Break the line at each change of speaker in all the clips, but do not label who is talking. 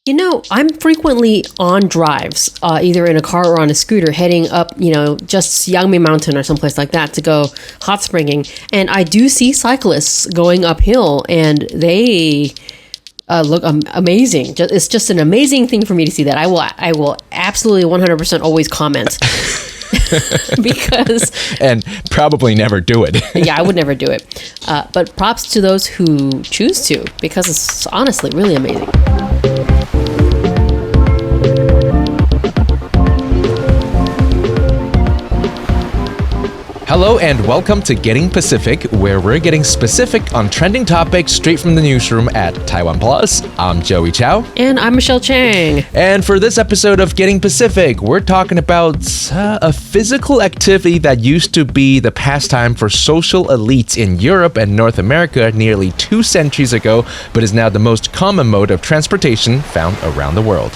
I'm frequently on drives, either in a car or on a scooter, heading up, just Yangming Mountain or someplace like that to go hot springing. And I do see cyclists going uphill, and they look amazing. It's just an amazing thing for me to see that. I will absolutely 100% always comment. Because
and probably never do it.
Yeah, I would never do it. But props to those who choose to, because it's honestly really amazing.
Hello and welcome to Getting Pacific, where we're getting specific on trending topics straight from the newsroom at TaiwanPlus. I'm Joey Chow.
And I'm Michelle Chiang.
And for this episode of Getting Pacific, we're talking about a physical activity that used to be the pastime for social elites in Europe and North America nearly 2 centuries ago, but is now the most common mode of transportation found around the world.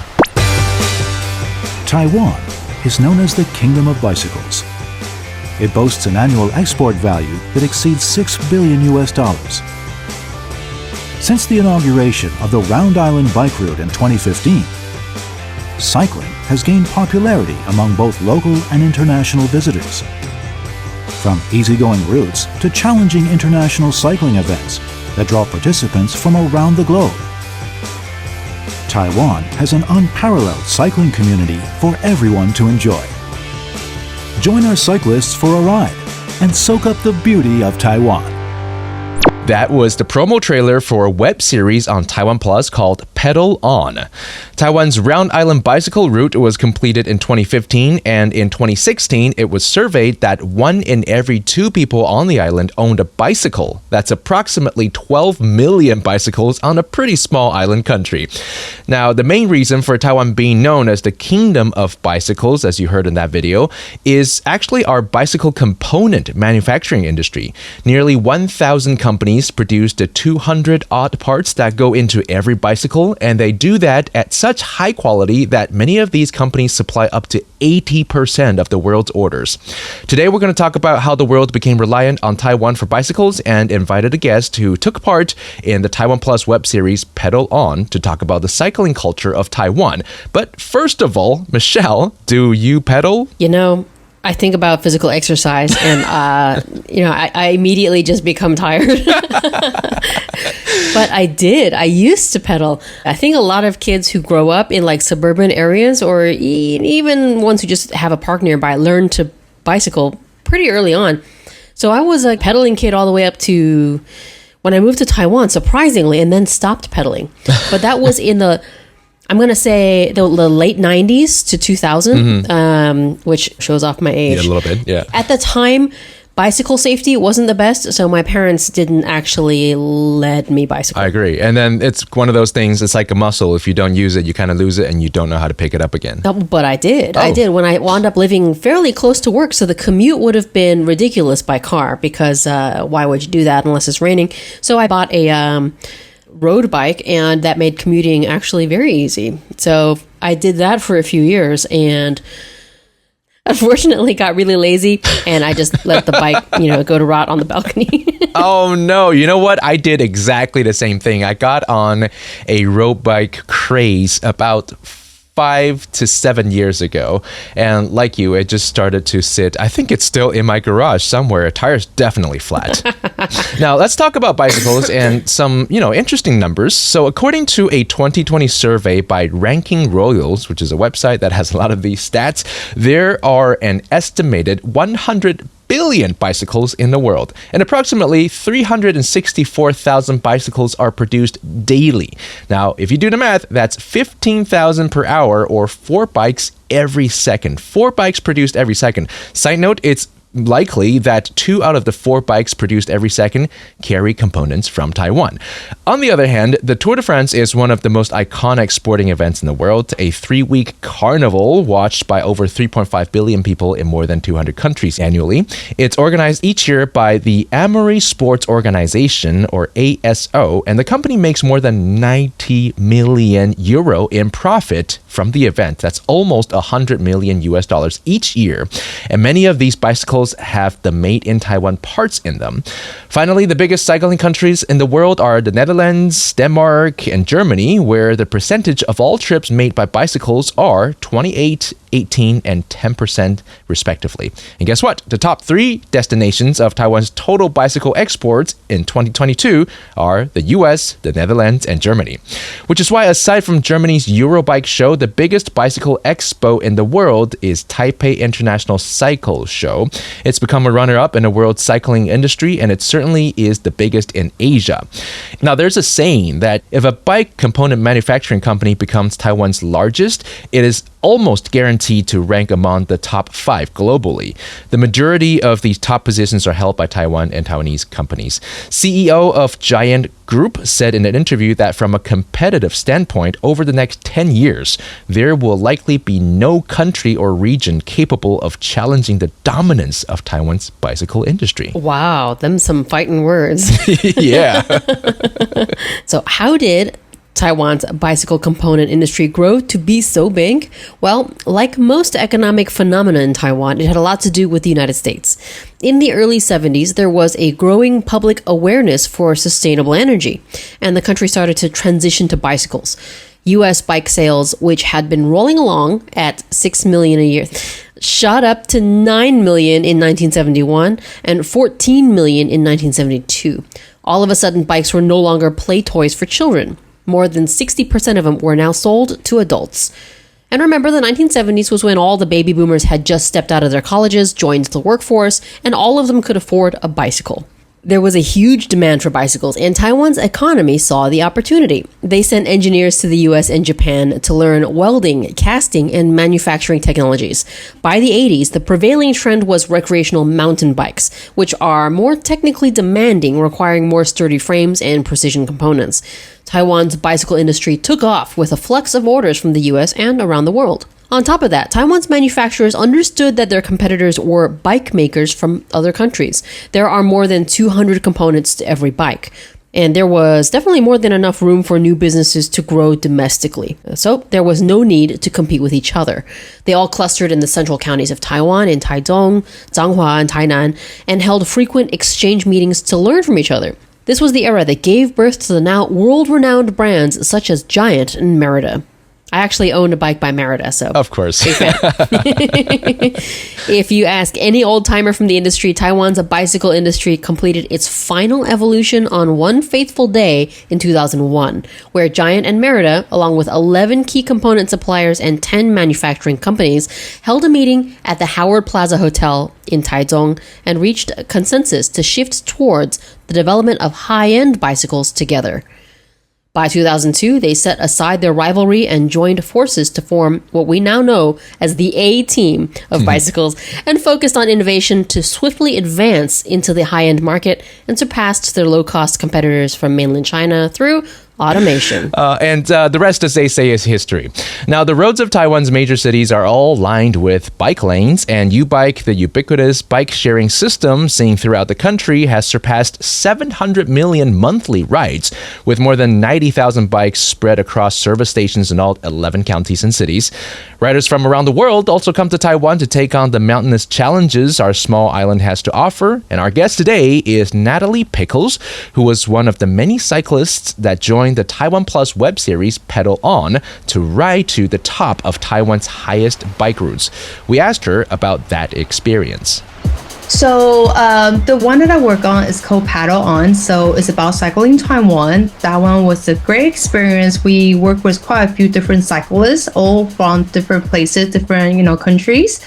Taiwan is known as the Kingdom of Bicycles. It boasts an annual export value that exceeds $6 billion. Since the inauguration of the Round Island Bike Route in 2015, cycling has gained popularity among both local and international visitors. From easygoing routes to challenging international cycling events that draw participants from around the globe, Taiwan has an unparalleled cycling community for everyone to enjoy. Join our cyclists for a ride and soak up the beauty of Taiwan.
That was the promo trailer for a web series on TaiwanPlus called Pedal On. Taiwan's Round Island bicycle route was completed in 2015, and in 2016, it was surveyed that 1 in every 2 people on the island owned a bicycle. That's approximately 12 million bicycles on a pretty small island country. Now, the main reason for Taiwan being known as the Kingdom of Bicycles, as you heard in that video, is actually our bicycle component manufacturing industry. Nearly 1,000 companies produce the 200-odd parts that go into every bicycle, and they do that at such high quality that many of these companies supply up to 80% of the world's orders. Today, we're going to talk about how the world became reliant on Taiwan for bicycles and invited a guest who took part in the TaiwanPlus web series Pedal On to talk about the cycling culture of Taiwan. But first of all, Michelle, do you pedal?
I think about physical exercise and, I immediately just become tired. But I used to pedal. I think a lot of kids who grow up in like suburban areas or even ones who just have a park nearby learn to bicycle pretty early on. So I was a pedaling kid all the way up to when I moved to Taiwan, surprisingly, and then stopped pedaling. But that was in I'm going to say the late 90s to 2000, which shows off my age.
Yeah, a little bit, yeah.
At the time, bicycle safety wasn't the best, so my parents didn't actually let me bicycle.
I agree. And then it's one of those things, it's like a muscle. If you don't use it, you kind of lose it and you don't know how to pick it up again.
But I did. I did when I wound up living fairly close to work, so the commute would have been ridiculous by car because why would you do that unless it's raining? So I bought a road bike, and that made commuting actually very easy. So I did that for a few years and unfortunately got really lazy, and I just let the bike, go to rot on the balcony.
Oh no, you know what? I did exactly the same thing. I got on a road bike craze about 5 to 7 years ago, and like you, it just started to sit. I think it's still in my garage somewhere. Tire's definitely flat. Now let's talk about bicycles and some interesting numbers. So according to a 2020 survey by Ranking Royals, which is a website that has a lot of these stats, there are an estimated 100 billion bicycles in the world, and approximately 364,000 bicycles are produced daily. Now, if you do the math, that's 15,000 per hour or 4 bikes every second. 4 bikes produced every second. Side note, it's likely that 2 out of the 4 bikes produced every second carry components from Taiwan. On the other hand, the Tour de France is one of the most iconic sporting events in the world, a 3-week carnival watched by over 3.5 billion people in more than 200 countries annually. It's organized each year by the Amory Sports Organization, or ASO, and the company makes more than 90 million euro in profit from the event. That's almost $100 million each year. And many of these bicycle bicycles have the made in Taiwan parts in them. Finally, the biggest cycling countries in the world are the Netherlands, Denmark, and Germany, where the percentage of all trips made by bicycles are 28, 18, and 10% respectively. And guess what? The top 3 destinations of Taiwan's total bicycle exports in 2022 are the US, the Netherlands, and Germany. Which is why, aside from Germany's Eurobike show, the biggest bicycle expo in the world is Taipei International Cycle Show. It's become a runner-up in the world cycling industry, and it certainly is the biggest in Asia. Now, there's a saying that if a bike component manufacturing company becomes Taiwan's largest, it is almost guaranteed to rank among the top 5 globally. The majority of these top positions are held by Taiwan and Taiwanese companies. CEO of Giant Group said in an interview that from a competitive standpoint, over the next 10 years, there will likely be no country or region capable of challenging the dominance of Taiwan's bicycle industry.
Wow, them some fighting words.
Yeah.
So how did Taiwan's bicycle component industry grow to be so big? Well, like most economic phenomena in Taiwan, it had a lot to do with the United States. In the early 70s, there was a growing public awareness for sustainable energy, and the country started to transition to bicycles. U.S. bike sales, which had been rolling along at 6 million a year, shot up to 9 million in 1971 and 14 million in 1972. All of a sudden, bikes were no longer play toys for children. More than 60% of them were now sold to adults. And remember, the 1970s was when all the baby boomers had just stepped out of their colleges, joined the workforce, and all of them could afford a bicycle. There was a huge demand for bicycles, and Taiwan's economy saw the opportunity. They sent engineers to the US and Japan to learn welding, casting, and manufacturing technologies. By the 80s, the prevailing trend was recreational mountain bikes, which are more technically demanding, requiring more sturdy frames and precision components. Taiwan's bicycle industry took off with a flux of orders from the US and around the world. On top of that, Taiwan's manufacturers understood that their competitors were bike makers from other countries. There are more than 200 components to every bike, and there was definitely more than enough room for new businesses to grow domestically. So there was no need to compete with each other. They all clustered in the central counties of Taiwan, in Taichung, Changhua, and Tainan, and held frequent exchange meetings to learn from each other. This was the era that gave birth to the now world-renowned brands such as Giant and Merida. I actually owned a bike by Merida, so...
Of course.
Big fan. If you ask any old-timer from the industry, Taiwan's bicycle industry completed its final evolution on one fateful day in 2001, where Giant and Merida, along with 11 key component suppliers and 10 manufacturing companies, held a meeting at the Howard Plaza Hotel in Taichung and reached a consensus to shift towards the development of high-end bicycles together. By 2002, they set aside their rivalry and joined forces to form what we now know as the A-team of bicycles and focused on innovation to swiftly advance into the high-end market and surpassed their low-cost competitors from mainland China through automation.
And the rest, as they say, is history. Now, the roads of Taiwan's major cities are all lined with bike lanes, and U-Bike, the ubiquitous bike-sharing system seen throughout the country, has surpassed 700 million monthly rides, with more than 90,000 bikes spread across service stations in all 11 counties and cities. Riders from around the world also come to Taiwan to take on the mountainous challenges our small island has to offer, and our guest today is Natalie Pickles, who was one of the many cyclists that joined the TaiwanPlus web series Pedal On to ride to the top of Taiwan's highest bike routes. We asked her about that experience.
So the one that I work on is called Paddle On. So it's about cycling Taiwan. That one was a great experience. We worked with quite a few different cyclists, all from different places, different countries.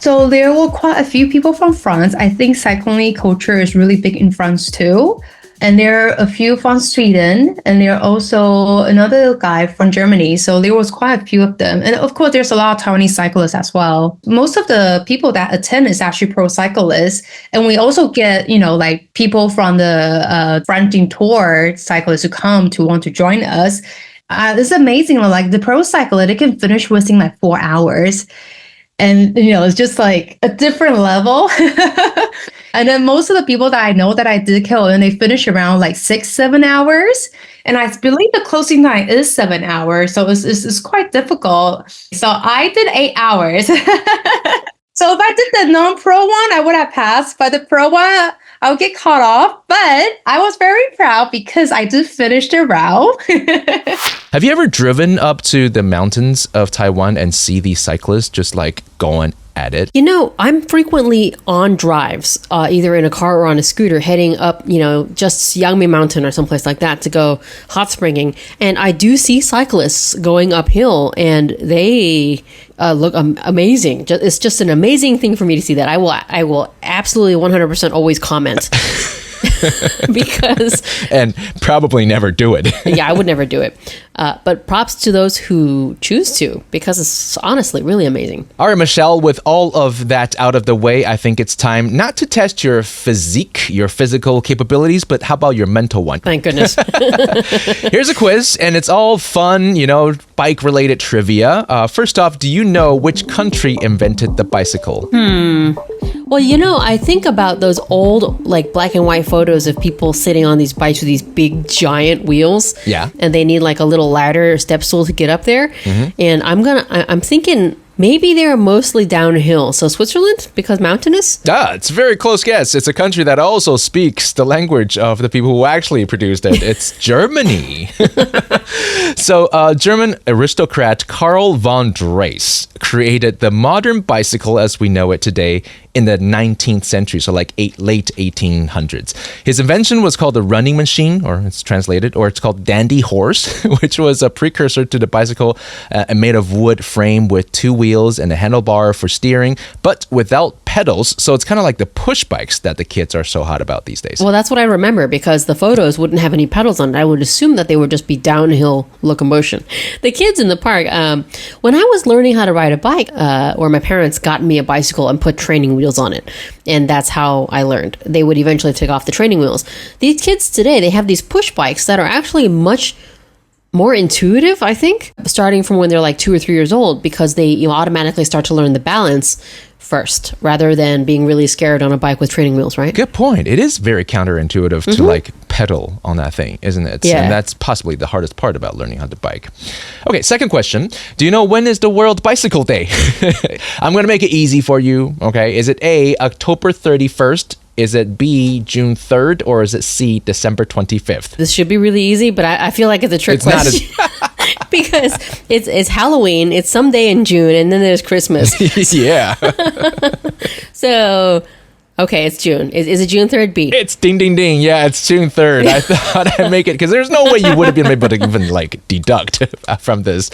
So there were quite a few people from France. I think cycling culture is really big in France too. And there are a few from Sweden, and there are also another guy from Germany. So there was quite a few of them. And of course, there's a lot of Taiwanese cyclists as well. Most of the people that attend is actually pro cyclists. And we also get, like people from the Frenching Tour cyclists who come to want to join us. It's amazing. Like the pro cyclist, they can finish within like 4 hours. And, it's just like a different level. And then most of the people that I know that I did kill, and they finish around like 6-7 hours. And I believe the closing time is 7 hours. So it's quite difficult. So I did 8 hours. So if I did the non-pro one, I would have passed. But the pro one, I would get caught off. But I was very proud because I did finish the route.
Have you ever driven up to the mountains of Taiwan and see these cyclists just like going at it?
You know, I'm frequently on drives, either in a car or on a scooter, heading up, just Yangming Mountain or someplace like that to go hot springing. And I do see cyclists going uphill, and they look amazing. It's just an amazing thing for me to see that. I will absolutely 100% always comment. Because
and probably never do it.
Yeah, I would never do it. But props to those who choose to, because it's honestly really amazing.
All right, Michelle, with all of that out of the way, I think it's time not to test your physique, your physical capabilities, but how about your mental one?
Thank goodness.
Here's a quiz, and it's all fun, bike-related trivia. First off, do you know which country invented the bicycle?
Well, I think about those old, black and white photos of people sitting on these bikes with these big, giant wheels.
Yeah.
And they need a little ladder or step stool to get up there. Mm-hmm. And I'm thinking maybe they're mostly downhill. So Switzerland, because mountainous?
It's a very close guess. It's a country that also speaks the language of the people who actually produced it. It's Germany. So German aristocrat Karl von Drais created the modern bicycle as we know it today in the 19th century, so late 1800s. His invention was called the running machine, or it's translated, or it's called dandy horse, which was a precursor to the bicycle made of wood frame with two wheels and a handlebar for steering, but without pedals. So it's kind of like the push bikes that the kids are so hot about these days.
Well, that's what I remember, because the photos wouldn't have any pedals on it. I would assume that they would just be downhill locomotion. The kids in the park, when I was learning how to ride a bike, or my parents got me a bicycle and put training wheels on it. And that's how I learned. They would eventually take off the training wheels. These kids today, they have these push bikes that are actually much more intuitive, I think, starting from when they're 2 or 3 years old, because they automatically start to learn the balance first, rather than being really scared on a bike with training wheels, right?
Good point. It is very counterintuitive to pedal on that thing, isn't it?
Yeah.
And that's possibly the hardest part about learning how to bike. Okay, second question. Do you know when is the World Bicycle Day? I'm going to make it easy for you, okay? Is it A, October 31st? Is it B, June 3rd? Or is it C, December 25th?
This should be really easy, but I feel like it's a trick question. Because it's Halloween, it's someday in June, and then there's Christmas.
Yeah.
So, okay, it's June. Is it June 3rd, B?
It's ding, ding, ding. Yeah, it's June 3rd. I thought I'd make it because there's no way you would have been able to even deduct from this.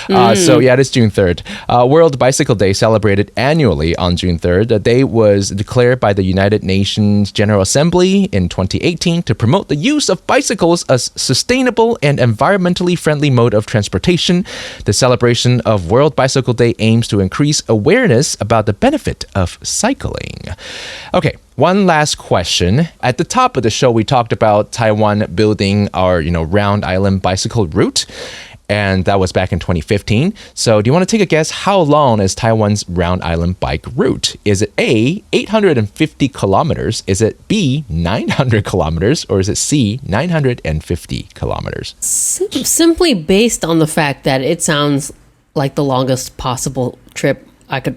So yeah, it is June 3rd. World Bicycle Day, celebrated annually on June 3rd. The day was declared by the United Nations General Assembly in 2018 to promote the use of bicycles as sustainable and environmentally friendly mode of transportation. The celebration of World Bicycle Day aims to increase awareness about the benefit of cycling. Okay, one last question. At the top of the show, we talked about Taiwan building our, round island bicycle route. And that was back in 2015. So do you want to take a guess? How long is Taiwan's round island bike route? Is it A, 850 kilometers? Is it B, 900 kilometers? Or is it C, 950 kilometers?
Simply based on the fact that it sounds like the longest possible trip I could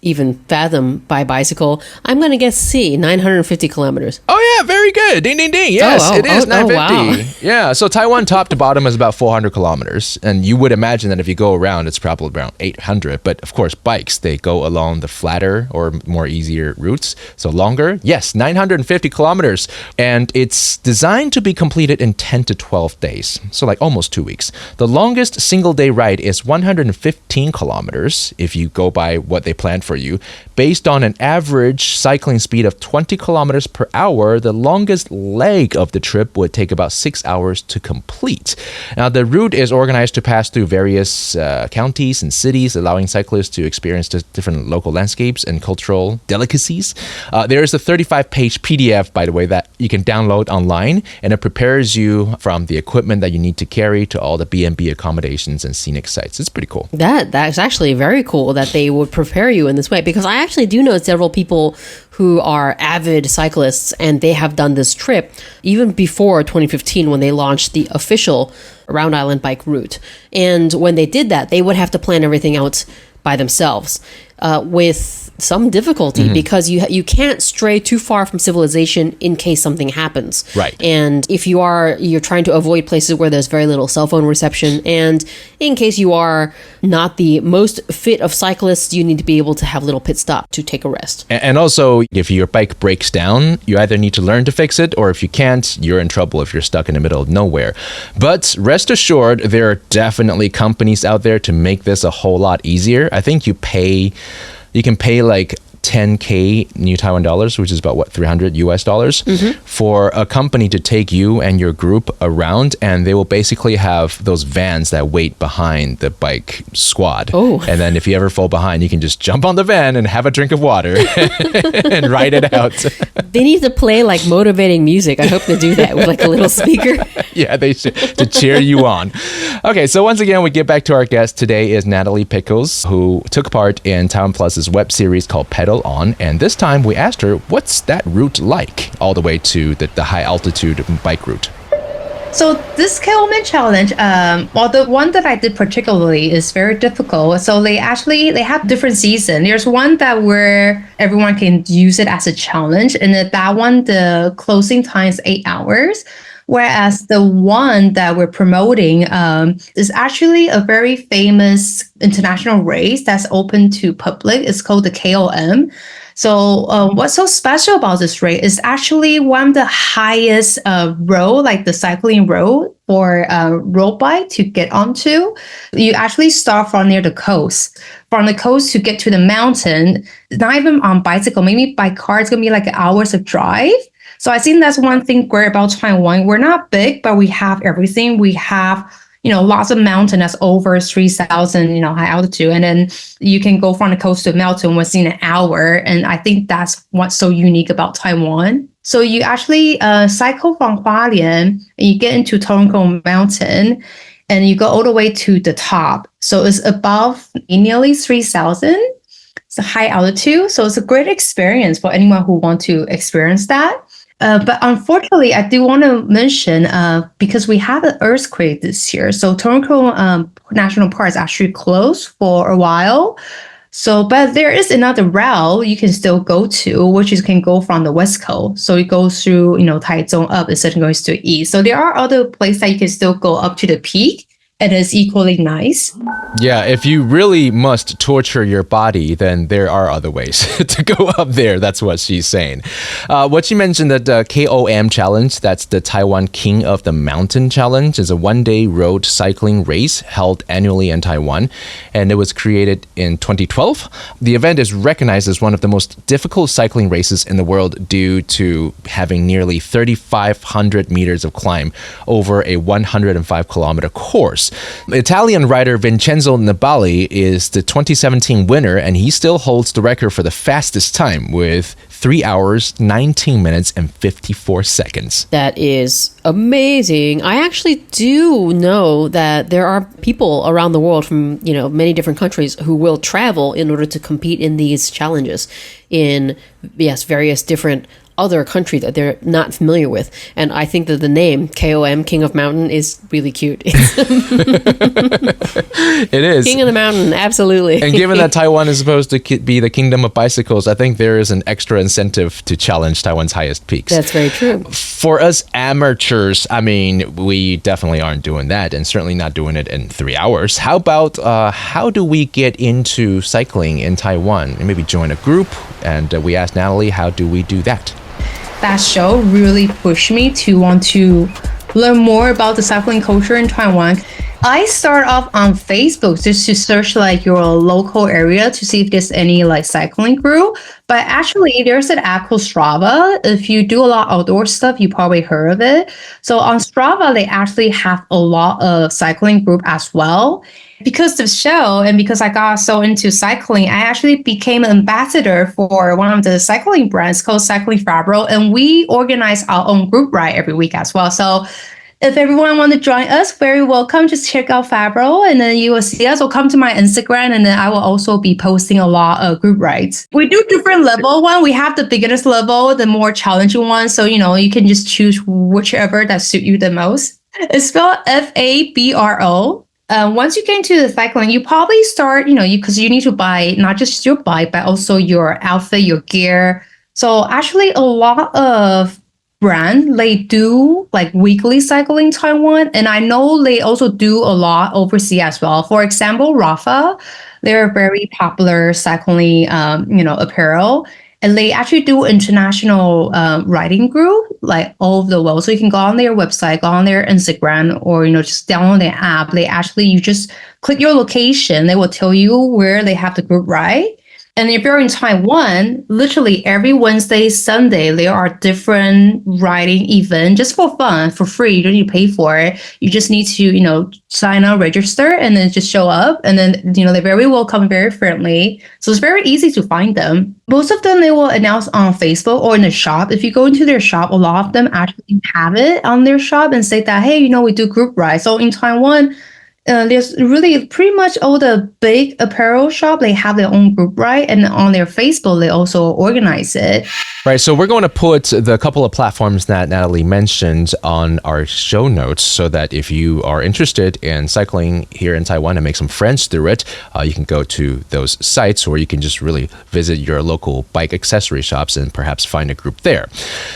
even fathom by bicycle, I'm going to guess C, 950 kilometers.
Oh yeah, very good. Ding, ding, ding. Yes, it is 950.
Wow.
Yeah, so Taiwan top to bottom is about 400 kilometers. And you would imagine that if you go around, it's probably around 800. But of course, bikes, they go along the flatter or more easier routes. So longer, yes, 950 kilometers. And it's designed to be completed in 10 to 12 days. So almost 2 weeks. The longest single day ride is 115 kilometers if you go by what they planned for you. Based on an average cycling speed of 20 kilometers per hour, the longest leg of the trip would take about 6 hours to complete. Now, the route is organized to pass through various counties and cities, allowing cyclists to experience the different local landscapes and cultural delicacies. There is a 35-page PDF, by the way, that you can download online, and it prepares you from the equipment that you need to carry to all the B&B accommodations and scenic sites. It's pretty cool.
That's actually very cool that they would prepare you in this way, because I actually do know several people who are avid cyclists, and they have done this trip even before 2015 when they launched the official Round Island bike route. And when they did that, they would have to plan everything out by themselves. With some difficulty because you can't stray too far from civilization in case something happens.
Right.
And if you're trying to avoid places where there's very little cell phone reception, and in case you are not the most fit of cyclists, you need to be able to have a little pit stop to take a rest.
And also, if your bike breaks down, you either need to learn to fix it, or if you can't, you're in trouble if you're stuck in the middle of nowhere. But rest assured, there are definitely companies out there to make this a whole lot easier. I think you can pay like 10K new Taiwan dollars, which is about what, 300 US dollars, for a company to take you and your group around, and they will basically have those vans that wait behind the bike squad.
Oh.
And then if you ever fall behind, you can just jump on the van and have a drink of water and ride it out.
They need to play like motivating music. I hope they do that with like a little speaker.
Yeah, they should, to cheer you on. Okay, so once again, we get back to our guest. Today is Natalie Pickles, who took part in TaiwanPlus's web series called Pedal On, and this time we asked her, what's that route like, all the way to the high altitude bike route?
So this Kelman challenge, the one that I did particularly is very difficult. So they have different seasons. There's one that where everyone can use it as a challenge, and that one, the closing time is 8 hours. Whereas the one that we're promoting is actually a very famous international race that's open to public. It's called the KOM. So what's so special about this race is actually one of the highest road, like the cycling road for road bike to get onto. You actually start from near the coast. From the coast to get to the mountain, not even on bicycle, maybe by car, it's going to be like hours of drive. So I think that's one thing great about Taiwan. We're not big, but we have everything. We have, lots of mountain that's over 3,000, high altitude. And then you can go from the coast to the mountain within an hour. And I think that's what's so unique about Taiwan. So you actually cycle from Hualien and you get into Tongkong Mountain and you go all the way to the top. So it's above nearly 3,000. It's a high altitude. So it's a great experience for anyone who wants to experience that. But unfortunately, I do want to mention, because we had an earthquake this year, so Tongkong National Park is actually closed for a while. So, but there is another route you can still go to, which is can go from the west coast. So it goes through, Taichung up instead of going to the east. So there are other places that you can still go up to the peak. And it's equally nice.
Yeah, if you really must torture your body, then there are other ways to go up there. That's what she's saying. What she mentioned, that KOM challenge, that's the Taiwan King of the Mountain challenge, is a one-day road cycling race held annually in Taiwan, and it was created in 2012. The event is recognized as one of the most difficult cycling races in the world due to having nearly 3,500 meters of climb over a 105-kilometer course. Italian rider Vincenzo Nibali is the 2017 winner, and he still holds the record for the fastest time with 3 hours, 19 minutes, and 54 seconds.
That is amazing. I actually do know that there are people around the world from, many different countries who will travel in order to compete in these challenges in, various different other country that they're not familiar with. And I think that the name KOM, King of Mountain, is really cute.
It is.
King of the Mountain, absolutely.
And given that Taiwan is supposed to be the kingdom of bicycles, I think there is an extra incentive to challenge Taiwan's highest peaks.
That's very true.
For us amateurs, we definitely aren't doing that, and certainly not doing it in 3 hours. How about how do we get into cycling in Taiwan? And maybe join a group, and we asked Natalie, how do we do that?
That show really pushed me to want to learn more about the cycling culture in Taiwan. I start off on Facebook just to search your local area to see if there's any cycling group. But actually, there's an app called Strava. If you do a lot of outdoor stuff, you probably heard of it. So on Strava, they actually have a lot of cycling group as well. Because of the show and because I got so into cycling, I actually became an ambassador for one of the cycling brands called Cycling Fabro, and we organize our own group ride every week as well. So if everyone want to join us, very welcome. Just check out Fabro and then you will see us, or come to my Instagram, and then I will also be posting a lot of group rides. We do different level one. We have the beginner's level, the more challenging one. So, you can just choose whichever that suit you the most. It's spelled Fabro. once you get into the cycling, you probably start, because you need to buy not just your bike, but also your outfit, your gear. So actually a lot of brand, they do like weekly cycling in Taiwan. And I know they also do a lot overseas as well. For example, Rafa, they're a very popular cycling, apparel. And they actually do international riding group like all over the world. So you can go on their website, go on their Instagram, or just download their app. You just click your location. They will tell you where they have the group ride. And if you're in Taiwan, literally every Wednesday, Sunday, there are different riding events just for fun, for free. You don't need to pay for it. You just need to, sign up, register, and then just show up. And then, they're very welcome, very friendly. So it's very easy to find them. Most of them, they will announce on Facebook or in the shop. If you go into their shop, a lot of them actually have it on their shop and say that, hey, we do group rides. So in Taiwan, there's really pretty much all the big apparel shop, they have their own group ride, and on their Facebook, they also organize it.
Right, so we're going to put the couple of platforms that Natalie mentioned on our show notes so that if you are interested in cycling here in Taiwan and make some friends through it, you can go to those sites, or you can just really visit your local bike accessory shops and perhaps find a group there.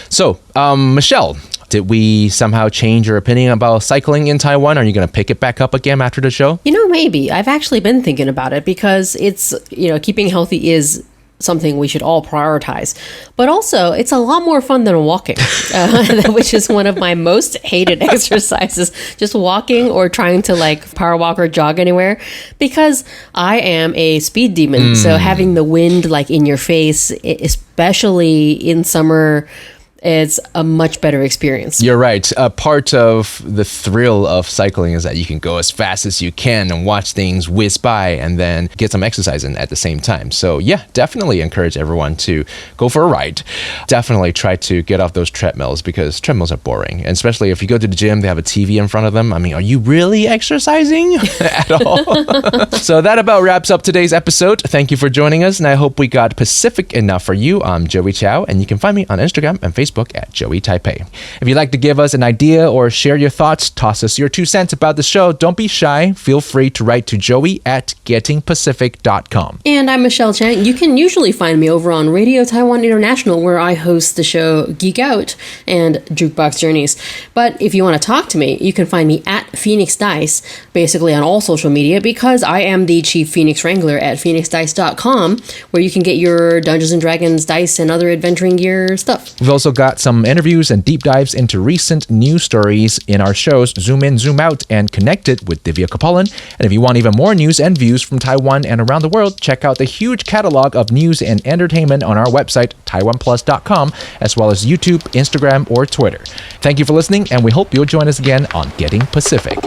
So, Michelle, did we somehow change your opinion about cycling in Taiwan? Are you going to pick it back up again after the show?
Maybe. I've actually been thinking about it because it's, keeping healthy is something we should all prioritize. But also, it's a lot more fun than walking, which is one of my most hated exercises, just walking or trying to power walk or jog anywhere, because I am a speed demon. So having the wind in your face, especially in summer, it's a much better experience.
You're right. Part of the thrill of cycling is that you can go as fast as you can and watch things whiz by and then get some exercise in at the same time. So yeah, definitely encourage everyone to go for a ride. Definitely try to get off those treadmills because treadmills are boring. And especially if you go to the gym, they have a TV in front of them. I mean, are you really exercising at all? So that about wraps up today's episode. Thank you for joining us, and I hope we got Pacific enough for you. I'm Joey Chow, and you can find me on Instagram and Facebook at Joey Taipei. If you'd like to give us an idea or share your thoughts, toss us your 2 cents about the show, don't be shy. Feel free to write to Joey at gettingpacific.com.
And I'm Michelle Chiang. You can usually find me over on Radio Taiwan International, where I host the show Geek Out and Jukebox Journeys. But if you want to talk to me, you can find me at Phoenix Dice, basically on all social media, because I am the chief Phoenix Wrangler at phoenixdice.com, where you can get your Dungeons & Dragons dice and other adventuring gear stuff.
We've also got some interviews and deep dives into recent news stories in our shows Zoom In, Zoom Out, and Connected with Divya Kapalan. And if you want even more news and views from Taiwan and around the world, check out the huge catalog of news and entertainment on our website, TaiwanPlus.com, as well as YouTube, Instagram, or Twitter. Thank you for listening, and we hope you'll join us again on Getting Pacific.